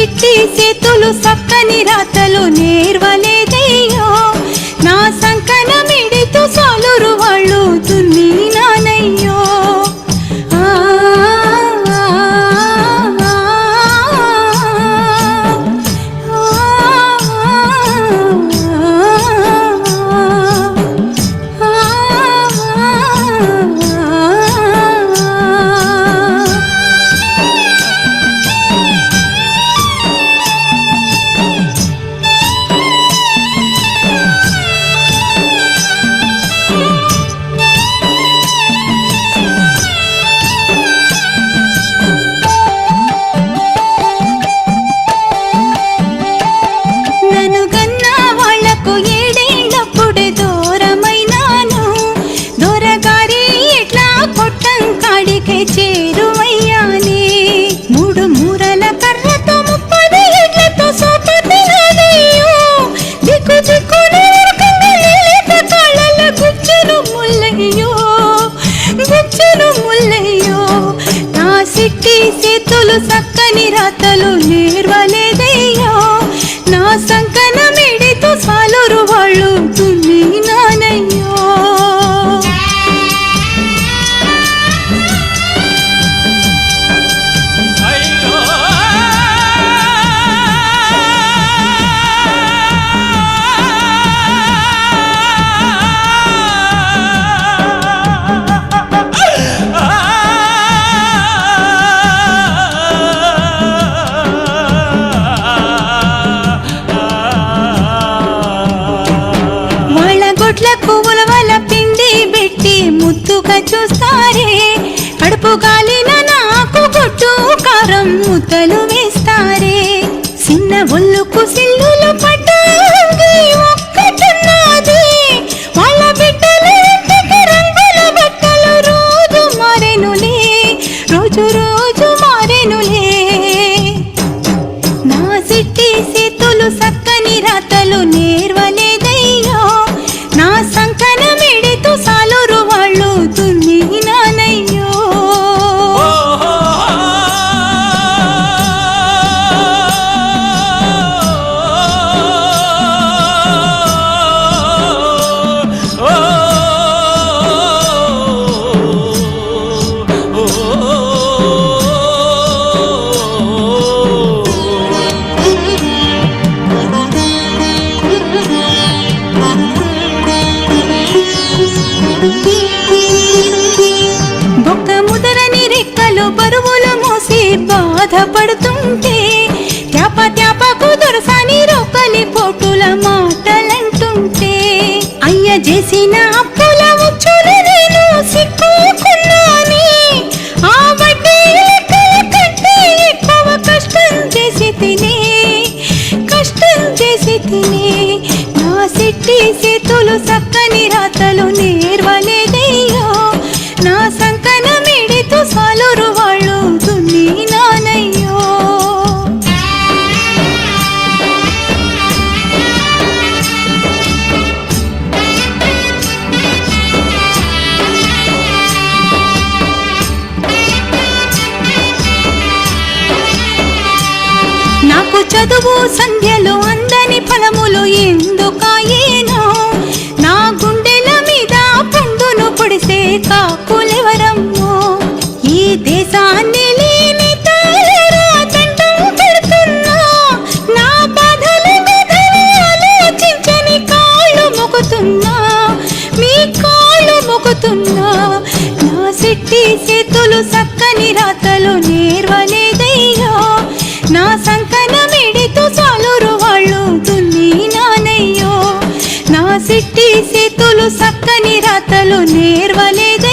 సిట్టి చేతులు సక్కని రాతలు నేర్వలేదయ్యో నా సంకన మిడితో సాలురు వాళ్ళు తున్ని నానయ్యో చేరువయ్యానే మూడు మూరల కర్రతో 30 ఏళ్లతో సోపతినాదయ్యో దిక్కు దిక్కున లేత కాళ్ళ గుచ్చెను ముల్లయ్యో నా సిట్టి చేతులు సక్కని రాతలు నేర్వలేదయ్యో నా సంకన మిడితో సాలురు వాళ్ళు తున్ని నానయ్యో పువ్వుల వల్ల పిండి పెట్టి ముద్దుగా చూస్తారే కడుపు కాలిన నాకు కొట్టు కారం ముద్దలు వేస్తారే చిన్న ఒళ్ళుకు సిల్లులు పడ్డాయి ఒక్కటున్నది వాళ్ళ బిడ్డల ఇంటికి రంగుల బట్టలు రోజు మారెనులే నా సిట్టి చేతులు సక్కని రాతలు నేర్వలేదయ్యో నా సంకన మిడితో సాలురు వాళ్ళు తున్ని నానయ్యో బొక్క ముదరని రెక్కలు బరువులు మోసి బాధపడుతుంటే త్యాప త్యాపకు దొరసాని రోకలి పోటుల మాటలంటుంటే అయ్య చేసిన అప్పుల ఉచ్చులు నేను సిక్కుకున్నాని ఆ వడ్డీ లెక్కల కంటే ఎక్కువ కష్టం చేసి తినే నా సిట్టి చేతులు సక్కని రాతలు నేర్వలేదయ్యో నా సంకన మిడితో సాలురు వాళ్ళు తున్ని నానయ్యో నాకు చదువు సంధ్యలు అందని ఫలములు ఎందుకాయేనో నా గుండెల మీద పుండును పొడిసే కాకులెవరమ్మో ఈ దేశాన్ని లేని తండం పెడుతున్నా నా బాధల మీద ఆలోచించని మీ కాళ్ళు మొక్కుతున్నా నా సిట్టి చేతులు సక్కని రాతలు నేర్వలేదయ్యో నా సంకన మిడితో సాలురు వాళ్ళు తున్ని నానయ్యో నా సిట్టి చేతులు సక్కని రాతలు నేర్వలేదు